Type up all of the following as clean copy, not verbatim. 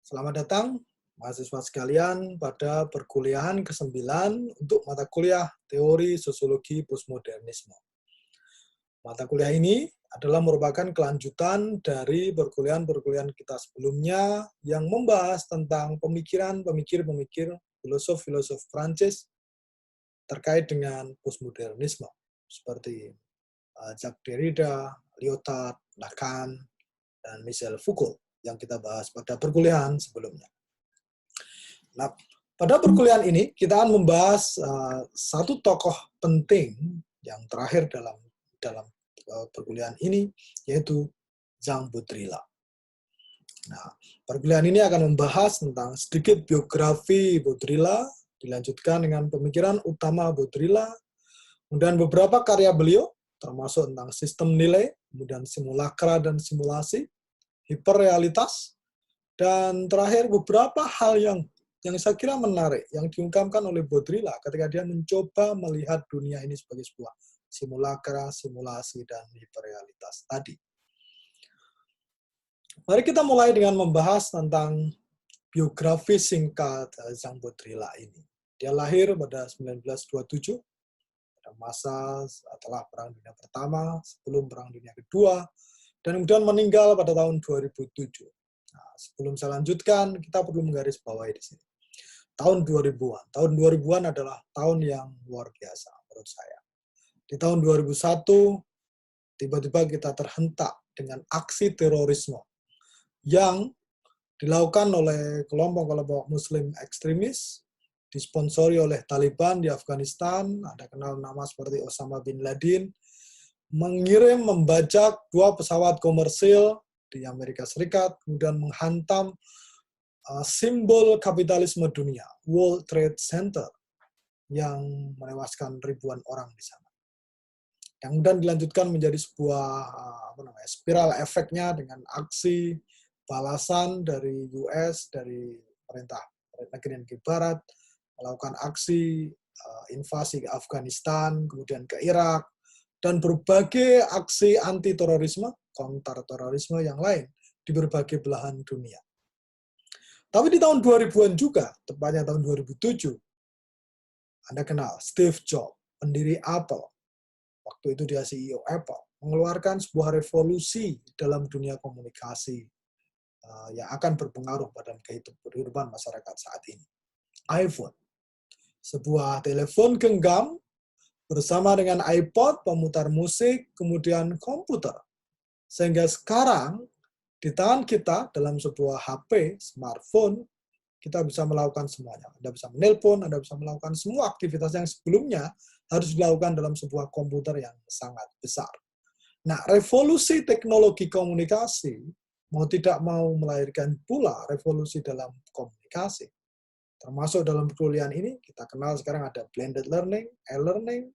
Selamat datang, mahasiswa sekalian, pada perkuliahan ke-9 untuk mata kuliah Teori Sosiologi Postmodernisme. Mata kuliah ini adalah merupakan kelanjutan dari perkuliahan-perkuliahan kita sebelumnya yang membahas tentang pemikir-pemikir filosof-filosof Prancis terkait dengan postmodernisme, seperti Jacques Derrida, Lyotard, Lacan, dan Michel Foucault yang kita bahas pada perkuliahan sebelumnya. Nah, pada perkuliahan ini kita akan membahas satu tokoh penting yang terakhir dalam perkuliahan ini, yaitu Jean Baudrillard. Nah, perkuliahan ini akan membahas tentang sedikit biografi Baudrillard, dilanjutkan dengan pemikiran utama Baudrillard, kemudian beberapa karya beliau, termasuk tentang sistem nilai, kemudian simulakra dan simulasi, hiperrealitas, dan terakhir beberapa hal yang saya kira menarik yang diungkapkan oleh Baudrillard ketika dia mencoba melihat dunia ini sebagai sebuah simulakra, simulasi, dan hiperrealitas tadi. Mari kita mulai dengan membahas tentang biografi singkat Jean Baudrillard ini. Dia lahir pada 1927, pada masa setelah Perang Dunia Pertama, sebelum Perang Dunia Kedua, dan kemudian meninggal pada tahun 2007. Nah, sebelum saya lanjutkan, kita perlu menggarisbawahi di sini. Tahun 2000-an. Tahun 2000-an adalah tahun yang luar biasa menurut saya. Di tahun 2001, tiba-tiba kita terhentak dengan aksi terorisme yang dilakukan oleh kelompok-kelompok Muslim ekstremis, disponsori oleh Taliban di Afghanistan, ada kenal nama seperti Osama bin Laden, mengirim membajak 2 pesawat komersil di Amerika Serikat, kemudian menghantam simbol kapitalisme dunia, World Trade Center, yang menewaskan ribuan orang di sana. Yang kemudian dilanjutkan menjadi sebuah spiral efeknya dengan aksi balasan dari US, dari pemerintah negeri Barat, melakukan aksi invasi ke Afghanistan, kemudian ke Irak, dan berbagai aksi anti-terorisme, kontra-terorisme yang lain di berbagai belahan dunia. Tapi di tahun 2000-an juga, tepatnya tahun 2007, Anda kenal Steve Jobs, pendiri Apple. Waktu itu dia CEO Apple, mengeluarkan sebuah revolusi dalam dunia komunikasi yang akan berpengaruh pada kehidupan masyarakat saat ini. iPhone, sebuah telepon genggam bersama dengan iPod, pemutar musik, kemudian komputer. Sehingga sekarang, di tangan kita dalam sebuah HP, smartphone, kita bisa melakukan semuanya. Anda bisa menelpon, Anda bisa melakukan semua aktivitas yang sebelumnya harus dilakukan dalam sebuah komputer yang sangat besar. Nah, revolusi teknologi komunikasi mau tidak mau melahirkan pula revolusi dalam komunikasi. Termasuk dalam perkuliahan ini, kita kenal sekarang ada blended learning, e-learning,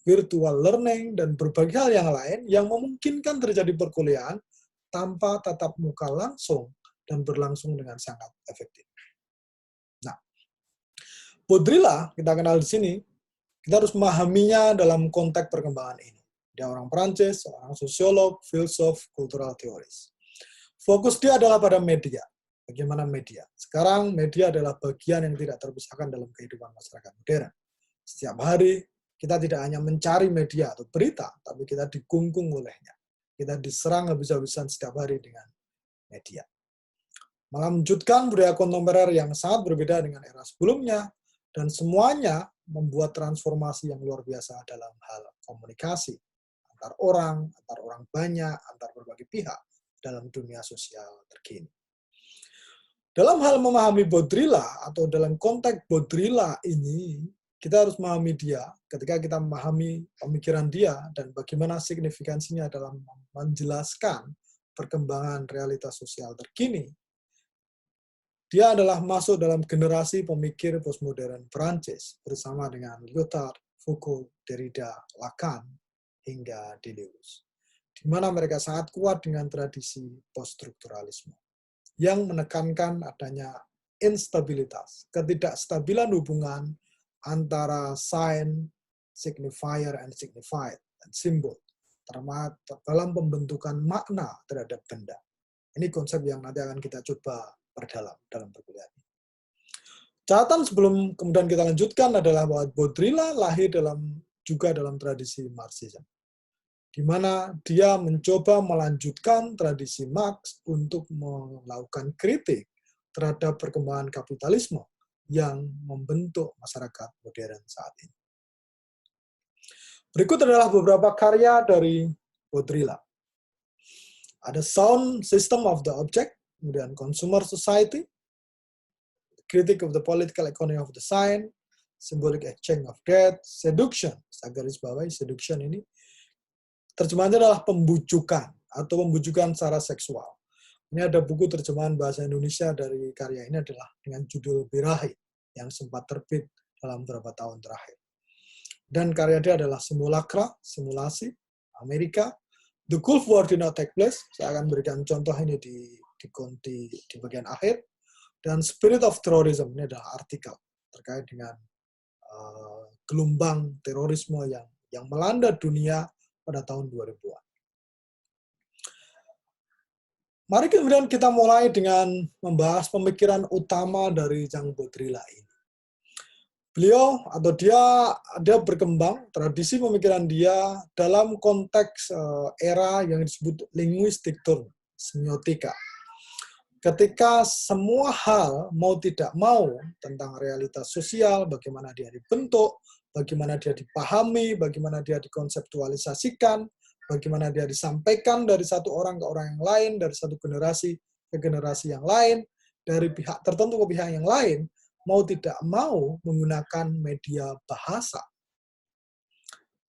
virtual learning, dan berbagai hal yang lain yang memungkinkan terjadi perkuliahan tanpa tatap muka langsung dan berlangsung dengan sangat efektif. Nah, Baudrillard kita kenal di sini, kita harus memahaminya dalam konteks perkembangan ini. Dia orang Prancis, seorang sosiolog, filsuf, cultural theorist. Fokus dia adalah pada media. Bagaimana media? Sekarang media adalah bagian yang tidak terpisahkan dalam kehidupan masyarakat modern. Setiap hari kita tidak hanya mencari media atau berita, tapi kita digunggung olehnya. Kita diserang habis-habisan setiap hari dengan media. Melanjutkan budaya kontemporer yang sangat berbeda dengan era sebelumnya, dan semuanya membuat transformasi yang luar biasa dalam hal komunikasi antar orang banyak, antar berbagai pihak dalam dunia sosial terkini. Dalam hal memahami Baudrillard atau dalam konteks Baudrillard ini, kita harus memahami dia ketika kita memahami pemikiran dia dan bagaimana signifikansinya dalam menjelaskan perkembangan realitas sosial terkini. Dia adalah masuk dalam generasi pemikir postmodern Prancis bersama dengan Lyotard, Foucault, Derrida, Lacan, hingga Deleuze, di mana mereka sangat kuat dengan tradisi poststrukturalisme yang menekankan adanya instabilitas, ketidakstabilan hubungan antara sign, signifier, and signified, dan simbol, dalam pembentukan makna terhadap benda. Ini konsep yang nanti akan kita coba diperdalam dalam perkuliahan. Catatan sebelum kemudian kita lanjutkan adalah bahwa Baudrillard lahir juga dalam tradisi Marxisme, di mana dia mencoba melanjutkan tradisi Marx untuk melakukan kritik terhadap perkembangan kapitalisme yang membentuk masyarakat modern saat ini. Berikut adalah beberapa karya dari Baudrillard. Ada Sound System of the Object, kemudian Consumer Society, Critique of the Political Economy of the Sign, Symbolic Exchange of Death, Seduction, saya garis bawahi seduction ini, terjemahannya adalah pembujukan atau pembujukan secara seksual. Ini ada buku terjemahan bahasa Indonesia dari karya ini adalah dengan judul Birahi yang sempat terbit dalam beberapa tahun terakhir. Dan karya dia adalah Simulacra, Simulasi, Amerika, The Gulf War Did Not Take Place, saya akan berikan contoh ini di bagian akhir, dan Spirit of Terrorism, ini adalah artikel terkait dengan gelombang terorisme yang melanda dunia pada tahun 2000-an. Mari kemudian kita mulai dengan membahas pemikiran utama dari Jean Baudrillard ini. Beliau atau dia berkembang, tradisi pemikiran dia dalam konteks era yang disebut linguistik term, semiotika. Ketika semua hal mau tidak mau tentang realitas sosial, bagaimana dia dibentuk, bagaimana dia dipahami, bagaimana dia dikonseptualisasikan, bagaimana dia disampaikan dari satu orang ke orang yang lain, dari satu generasi ke generasi yang lain, dari pihak tertentu ke pihak yang lain, mau tidak mau menggunakan media bahasa.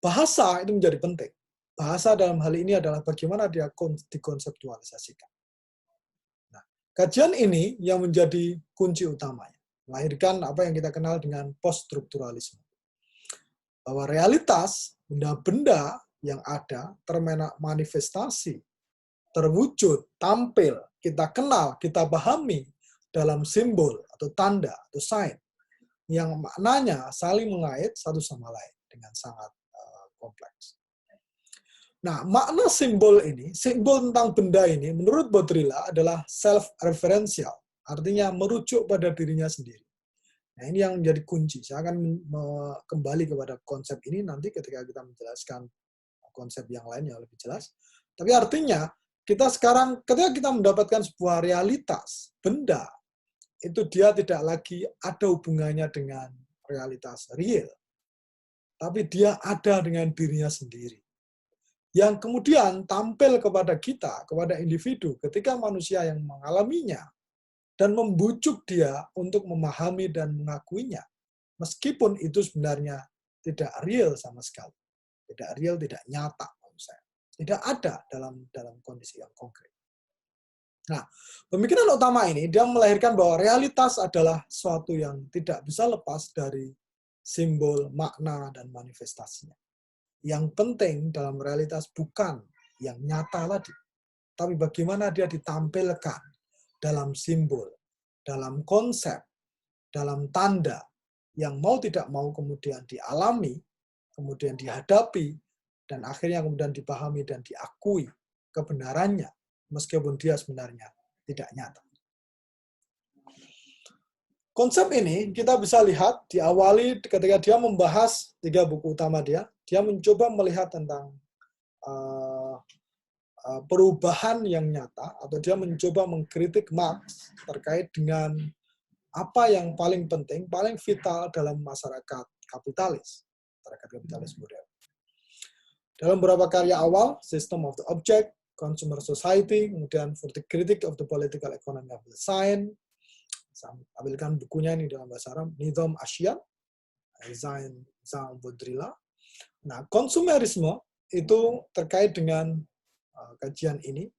Bahasa itu menjadi penting. Bahasa dalam hal ini adalah bagaimana dia dikonseptualisasikan. Kajian ini yang menjadi kunci utamanya, melahirkan apa yang kita kenal dengan post-strukturalisme. Bahwa realitas, benda-benda yang ada, termanifestasi, terwujud, tampil, kita kenal, kita pahami dalam simbol atau tanda atau sign, yang maknanya saling mengait satu sama lain dengan sangat kompleks. Nah, makna simbol ini, simbol tentang benda ini, menurut Baudrillard adalah self-referential, artinya merujuk pada dirinya sendiri. Nah, ini yang menjadi kunci. Saya akan kembali kepada konsep ini nanti ketika kita menjelaskan konsep yang lain yang lebih jelas. Tapi artinya, kita sekarang, ketika kita mendapatkan sebuah realitas, benda, itu dia tidak lagi ada hubungannya dengan realitas real. Tapi dia ada dengan dirinya sendiri. Yang kemudian tampil kepada kita, kepada individu, ketika manusia yang mengalaminya, dan membujuk dia untuk memahami dan mengakuinya, meskipun itu sebenarnya tidak real sama sekali. Tidak real, tidak nyata, menurut saya. Tidak ada dalam kondisi yang konkret. Nah, pemikiran utama ini, dia melahirkan bahwa realitas adalah suatu yang tidak bisa lepas dari simbol, makna, dan manifestasinya. Yang penting dalam realitas bukan yang nyata tadi, tapi bagaimana dia ditampilkan dalam simbol, dalam konsep, dalam tanda, yang mau tidak mau kemudian dialami, kemudian dihadapi, dan akhirnya kemudian dipahami dan diakui kebenarannya, meskipun dia sebenarnya tidak nyata. Konsep ini kita bisa lihat diawali ketika dia membahas 3 buku utama dia mencoba melihat tentang perubahan yang nyata, atau dia mencoba mengkritik Marx terkait dengan apa yang paling penting, paling vital dalam masyarakat kapitalis modern. Dalam beberapa karya awal, System of the Object, Consumer Society, kemudian For the Critique of the Political Economy of the Sign, saya ambilkan bukunya ini dalam bahasa Arab, Nizam Asya, Jean Baudrillard. Nah, konsumerisme itu terkait dengan kajian ini.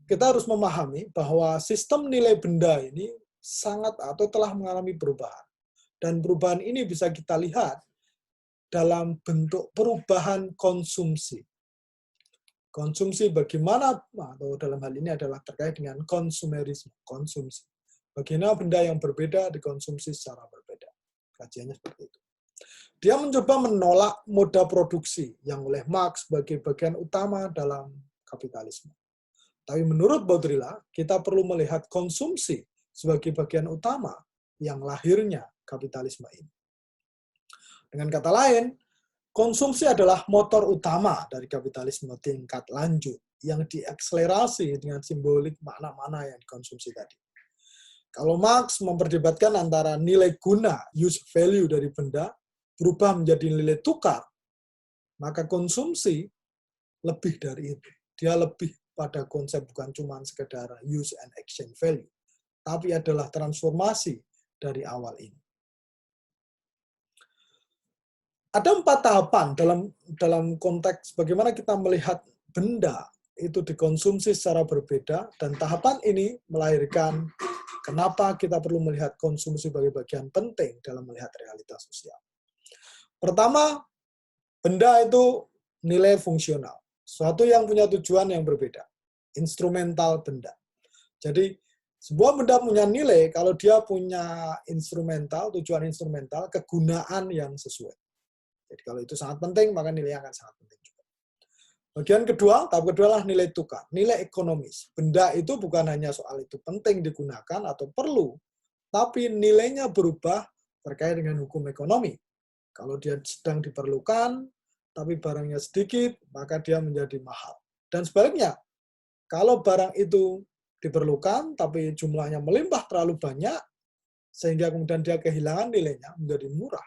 Kita harus memahami bahwa sistem nilai benda ini sangat atau telah mengalami perubahan. Dan perubahan ini bisa kita lihat dalam bentuk perubahan konsumsi. Konsumsi bagaimana, atau dalam hal ini adalah terkait dengan konsumerisme, konsumsi. Bagaimana benda yang berbeda dikonsumsi secara berbeda. Kajiannya seperti itu. Dia mencoba menolak moda produksi yang oleh Marx sebagai bagian utama dalam kapitalisme. Tapi menurut Baudrillard, kita perlu melihat konsumsi sebagai bagian utama yang lahirnya kapitalisme ini. Dengan kata lain, konsumsi adalah motor utama dari kapitalisme tingkat lanjut yang diakselerasi dengan simbolik makna-makna yang dikonsumsi tadi. Kalau Marx memperdebatkan antara nilai guna, use value dari benda, berubah menjadi nilai tukar, maka konsumsi lebih dari itu. Dia lebih pada konsep bukan cuma sekedar use and exchange value, tapi adalah transformasi dari awal ini. Ada 4 tahapan dalam konteks bagaimana kita melihat benda itu dikonsumsi secara berbeda, dan tahapan ini melahirkan kenapa kita perlu melihat konsumsi sebagai bagian penting dalam melihat realitas sosial. Pertama, benda itu nilai fungsional, suatu yang punya tujuan yang berbeda, instrumental benda. Jadi, sebuah benda punya nilai kalau dia punya instrumental, tujuan instrumental, kegunaan yang sesuai. Jadi kalau itu sangat penting, maka nilainya akan sangat penting juga. Bagian kedua, tahap kedua adalah nilai tukar, nilai ekonomis. Benda itu bukan hanya soal itu penting digunakan atau perlu, tapi nilainya berubah terkait dengan hukum ekonomi. Kalau dia sedang diperlukan, tapi barangnya sedikit, maka dia menjadi mahal. Dan sebaliknya, kalau barang itu diperlukan, tapi jumlahnya melimpah terlalu banyak, sehingga kemudian dia kehilangan nilainya, menjadi murah.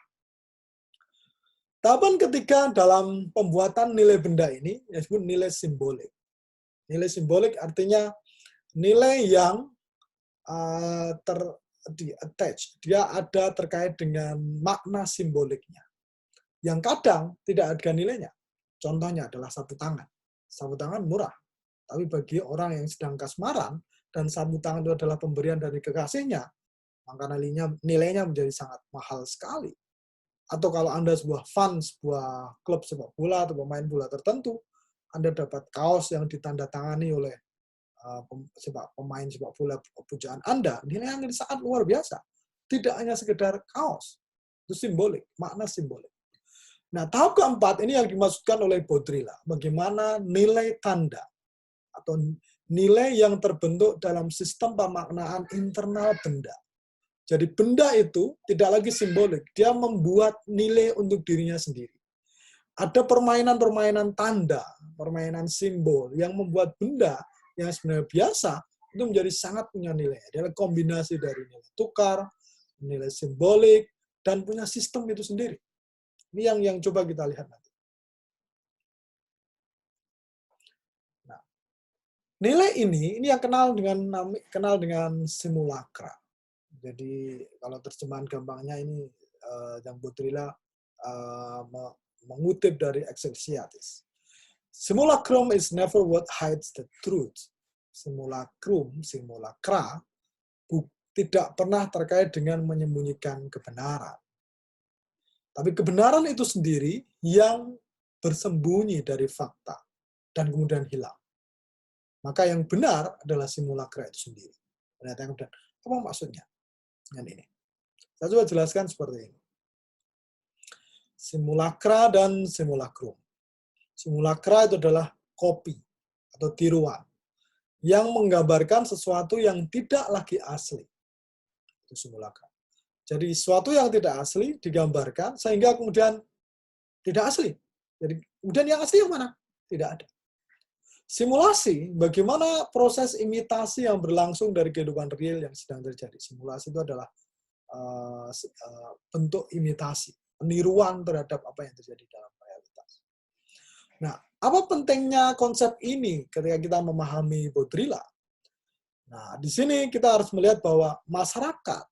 Tahapan ketiga dalam pembuatan nilai benda ini disebut nilai simbolik. Nilai simbolik artinya nilai yang attach, dia ada terkait dengan makna simboliknya. Yang kadang tidak ada nilainya. Contohnya adalah sapu tangan. Sapu tangan murah, tapi bagi orang yang sedang kasmaran dan sapu tangan itu adalah pemberian dari kekasihnya, maka nilainya menjadi sangat mahal sekali. Atau kalau Anda sebuah fans, sebuah klub sepak bola atau pemain bola tertentu, Anda dapat kaos yang ditandatangani oleh pemain sepak bola pujaan Anda, nilainya sangat luar biasa. Tidak hanya sekedar kaos, itu simbolik, makna simbolik. Nah, tahap keempat ini yang dimaksudkan oleh Baudrillard, bagaimana nilai tanda atau nilai yang terbentuk dalam sistem pemaknaan internal benda. Jadi benda itu tidak lagi simbolik, dia membuat nilai untuk dirinya sendiri. Ada permainan-permainan tanda, permainan simbol yang membuat benda yang sebenarnya biasa itu menjadi sangat punya nilai. Adalah kombinasi dari nilai tukar, nilai simbolik, dan punya sistem itu sendiri. Ini yang coba kita lihat nanti. Nah, nilai ini yang kenal dengan simulacra. Jadi kalau terjemahan gampangnya ini yang Baudrillard mengutip dari Exerciatis. Simulacrum is never what hides the truth. Simulacra, tidak pernah terkait dengan menyembunyikan kebenaran. Tapi kebenaran itu sendiri yang bersembunyi dari fakta dan kemudian hilang. Maka yang benar adalah simulacra itu sendiri. Ternyata yang benar. Apa maksudnya dengan ini? Saya coba jelaskan seperti ini. Simulacra dan simulacrum. Simulacra itu adalah kopi atau tiruan yang menggambarkan sesuatu yang tidak lagi asli. Itu simulacra. Jadi sesuatu yang tidak asli digambarkan sehingga kemudian tidak asli. Jadi kemudian yang asli yang mana? Tidak ada. Simulasi, bagaimana proses imitasi yang berlangsung dari kehidupan real yang sedang terjadi. Simulasi itu adalah bentuk imitasi, peniruan terhadap apa yang terjadi dalam realitas. Nah, apa pentingnya konsep ini ketika kita memahami Baudrillard? Nah, di sini kita harus melihat bahwa masyarakat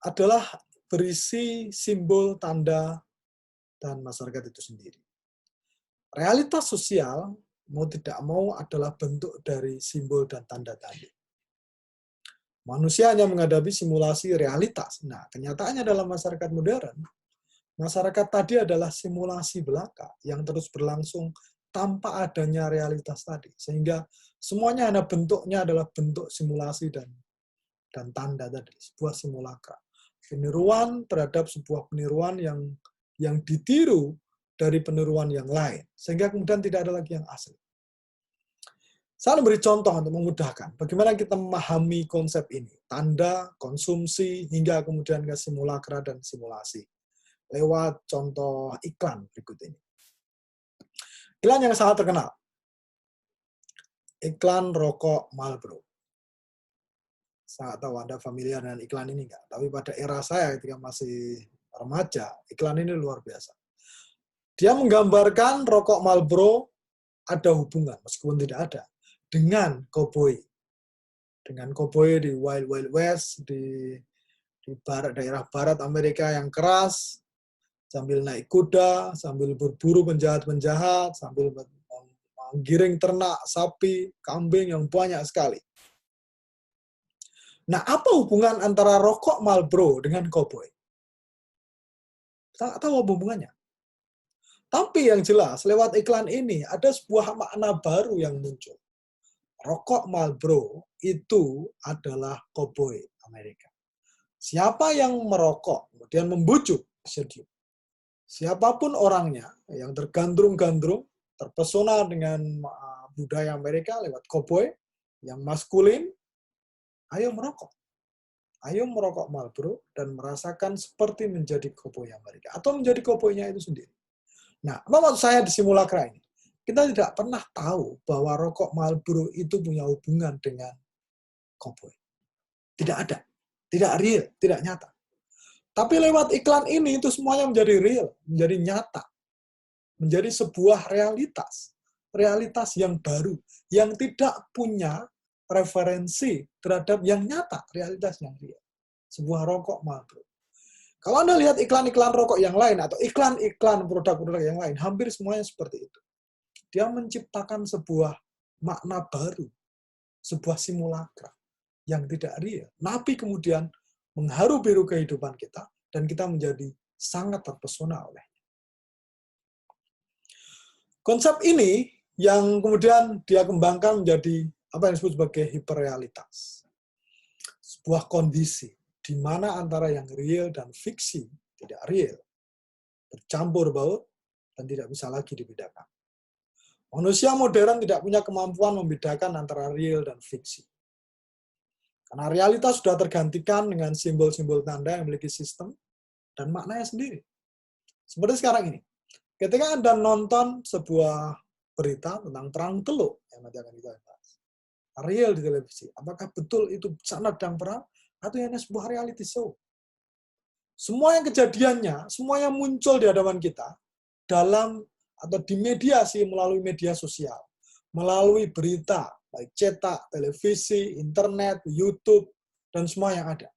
adalah berisi simbol, tanda, dan masyarakat itu sendiri. Realitas sosial, mau tidak mau, adalah bentuk dari simbol dan tanda tadi. Manusia hanya menghadapi simulasi realitas. Nah, kenyataannya dalam masyarakat modern, masyarakat tadi adalah simulasi belaka yang terus berlangsung tanpa adanya realitas tadi. Sehingga semuanya hanya bentuknya adalah bentuk simulasi dan tanda tadi, sebuah simulacra. Peniruan terhadap sebuah peniruan yang ditiru dari peniruan yang lain. Sehingga kemudian tidak ada lagi yang asli. Saya beri contoh untuk memudahkan bagaimana kita memahami konsep ini, tanda, konsumsi, hingga kemudian ke simulakra dan simulasi. Lewat contoh iklan berikut ini. Iklan yang sangat terkenal. Iklan rokok Marlboro. Saya tahu Anda familiar dengan iklan ini enggak, tapi pada era saya ketika masih remaja, iklan ini luar biasa. Dia menggambarkan rokok Marlboro ada hubungan, meskipun tidak ada, dengan koboi. Dengan koboi di Wild Wild West, di barat, daerah barat Amerika yang keras, sambil naik kuda, sambil berburu penjahat-penjahat, sambil menggiring ternak, sapi, kambing yang banyak sekali. Nah, apa hubungan antara rokok Marlboro dengan koboi? Kita nggak tahu apa hubungannya. Tapi yang jelas, lewat iklan ini ada sebuah makna baru yang muncul. Rokok Marlboro itu adalah koboi Amerika. Siapa yang merokok, kemudian membujuk, seduh. Siapapun orangnya yang tergandrung-gandrung, terpesona dengan budaya Amerika lewat koboi, yang maskulin, ayo merokok. Ayo merokok Marlboro dan merasakan seperti menjadi koboi Amerika. Atau menjadi koboinya itu sendiri. Nah, apa maksud saya di simulakra ini? Kita tidak pernah tahu bahwa rokok Marlboro itu punya hubungan dengan koboi. Tidak ada. Tidak real, tidak nyata. Tapi lewat iklan ini itu semuanya menjadi real, menjadi nyata. Menjadi sebuah realitas. Realitas yang baru, yang tidak punya referensi terhadap yang nyata, realitas yang real. Sebuah rokok Marlboro. Kalau Anda lihat iklan-iklan rokok yang lain atau iklan-iklan produk-produk yang lain, hampir semuanya seperti itu. Dia menciptakan sebuah makna baru, sebuah simulakra yang tidak real. Tapi kemudian mengharu biru kehidupan kita dan kita menjadi sangat terpesona olehnya. Konsep ini yang kemudian dia kembangkan menjadi apa yang disebut sebagai hiperrealitas. Sebuah kondisi di mana antara yang real dan fiksi tidak real, bercampur baur, dan tidak bisa lagi dibedakan. Manusia modern tidak punya kemampuan membedakan antara real dan fiksi. Karena realitas sudah tergantikan dengan simbol-simbol tanda yang memiliki sistem dan maknanya sendiri. Seperti sekarang ini, ketika Anda nonton sebuah berita tentang perang teluk, yang nanti akan kita bahas, real di televisi, apakah betul itu sana sedang perang, atau hanya sebuah reality show? Semua yang kejadiannya, semuanya muncul di hadapan kita dalam atau dimediasi melalui media sosial, melalui berita, baik cetak, televisi, internet, YouTube, dan semua yang ada.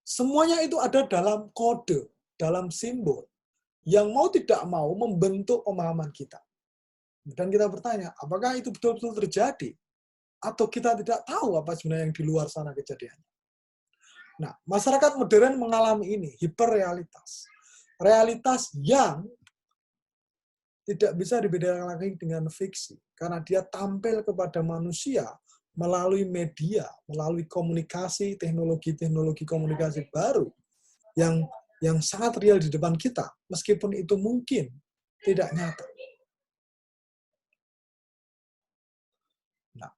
Semuanya itu ada dalam kode, dalam simbol, yang mau tidak mau membentuk pemahaman kita. Dan kita bertanya, apakah itu betul-betul terjadi? Atau kita tidak tahu apa sebenarnya yang di luar sana kejadiannya? Nah, masyarakat modern mengalami ini, hiperrealitas. Realitas yang tidak bisa dibedakan lagi dengan fiksi, karena dia tampil kepada manusia melalui media, melalui komunikasi, teknologi-teknologi komunikasi baru yang sangat real di depan kita, meskipun itu mungkin tidak nyata. Nah,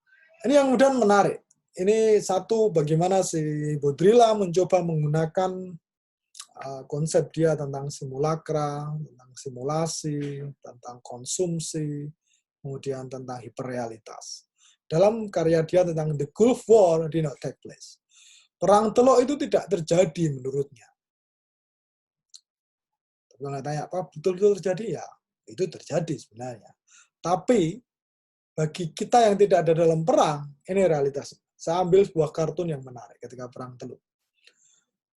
ini yang kemudian menarik. Ini satu, bagaimana si Baudrillard mencoba menggunakan konsep dia tentang simulakra, tentang simulasi, tentang konsumsi, kemudian tentang hiperrealitas. Dalam karya dia tentang The Gulf War did not take place. Perang Teluk itu tidak terjadi menurutnya. Kalau tanya apa betul-betul terjadi, ya itu terjadi sebenarnya. Tapi bagi kita yang tidak ada dalam perang, ini realitas. Saya ambil sebuah kartun yang menarik ketika Perang Teluk.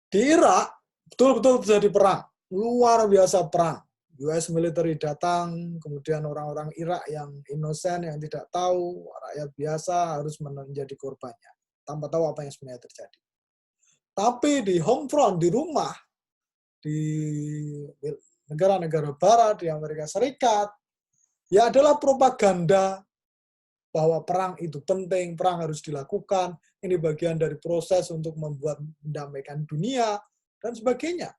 Di Irak, betul-betul terjadi perang. Luar biasa perang. US military datang, kemudian orang-orang Irak yang inosen, yang tidak tahu, rakyat biasa harus menjadi korbannya, tanpa tahu apa yang sebenarnya terjadi. Tapi di home front, di rumah, di negara-negara barat, di Amerika Serikat, ya adalah propaganda bahwa perang itu penting, perang harus dilakukan, ini bagian dari proses untuk membuat mendamaikan dunia, dan sebagainya.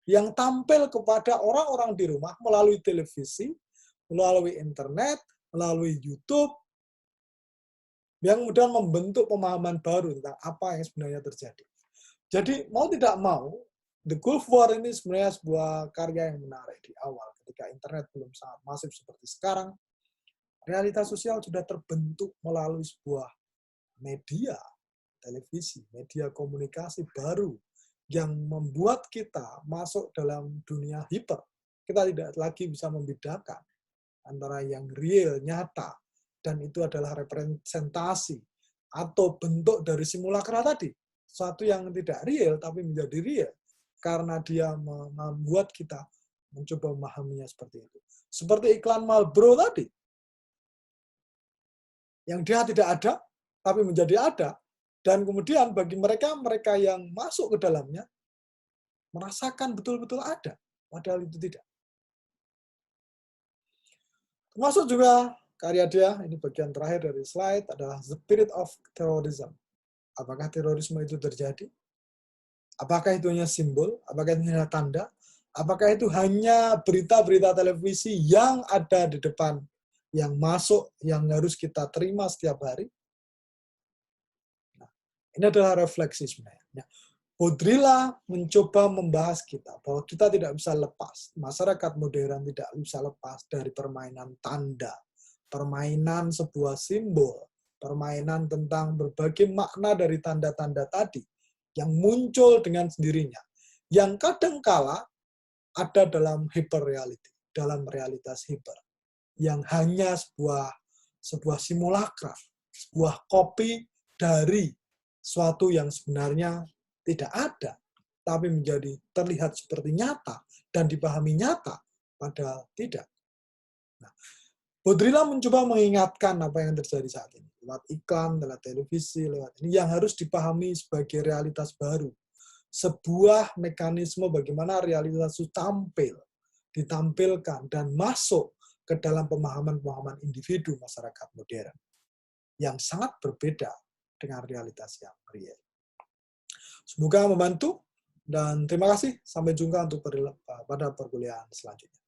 Yang tampil kepada orang-orang di rumah melalui televisi, melalui internet, melalui YouTube, yang kemudian membentuk pemahaman baru tentang apa yang sebenarnya terjadi. Jadi mau tidak mau, The Gulf War ini sebenarnya sebuah karya yang menarik di awal ketika internet belum sangat masif seperti sekarang. Realitas sosial sudah terbentuk melalui sebuah media, televisi, media komunikasi baru yang membuat kita masuk dalam dunia hiper. Kita tidak lagi bisa membedakan antara yang real, nyata, dan itu adalah representasi atau bentuk dari simulakra tadi. Suatu yang tidak real tapi menjadi real karena dia membuat kita mencoba memahaminya seperti itu. Seperti iklan Marlboro tadi, yang dia tidak ada tapi menjadi ada, dan kemudian bagi mereka yang masuk ke dalamnya merasakan betul-betul ada, padahal itu tidak. Termasuk juga karya dia, ini bagian terakhir dari slide, adalah The Spirit of Terrorism. Apakah terorisme itu terjadi? Apakah itu hanya simbol? Apakah itu hanya tanda? Apakah itu hanya berita-berita televisi yang ada di depan, yang masuk, yang harus kita terima setiap hari? Nah, ini adalah refleksi sebenarnya. Baudrillard mencoba membahas kita bahwa kita tidak bisa lepas, masyarakat modern tidak bisa lepas dari permainan tanda, permainan sebuah simbol, permainan tentang berbagai makna dari tanda-tanda tadi yang muncul dengan sendirinya, yang kadangkala ada dalam hyperreality, dalam realitas hiper, yang hanya sebuah simulakra, sebuah kopi dari suatu yang sebenarnya tidak ada, tapi menjadi terlihat seperti nyata dan dipahami nyata, padahal tidak. Nah, Baudrillard mencoba mengingatkan apa yang terjadi saat ini, lewat iklan, lewat televisi, lewat ini yang harus dipahami sebagai realitas baru. Sebuah mekanisme bagaimana realitas itu ditampilkan, dan masuk ke dalam pemahaman-pemahaman individu masyarakat modern yang sangat berbeda dengan realitas yang real. Semoga membantu, dan terima kasih. Sampai jumpa pada perkuliahan selanjutnya.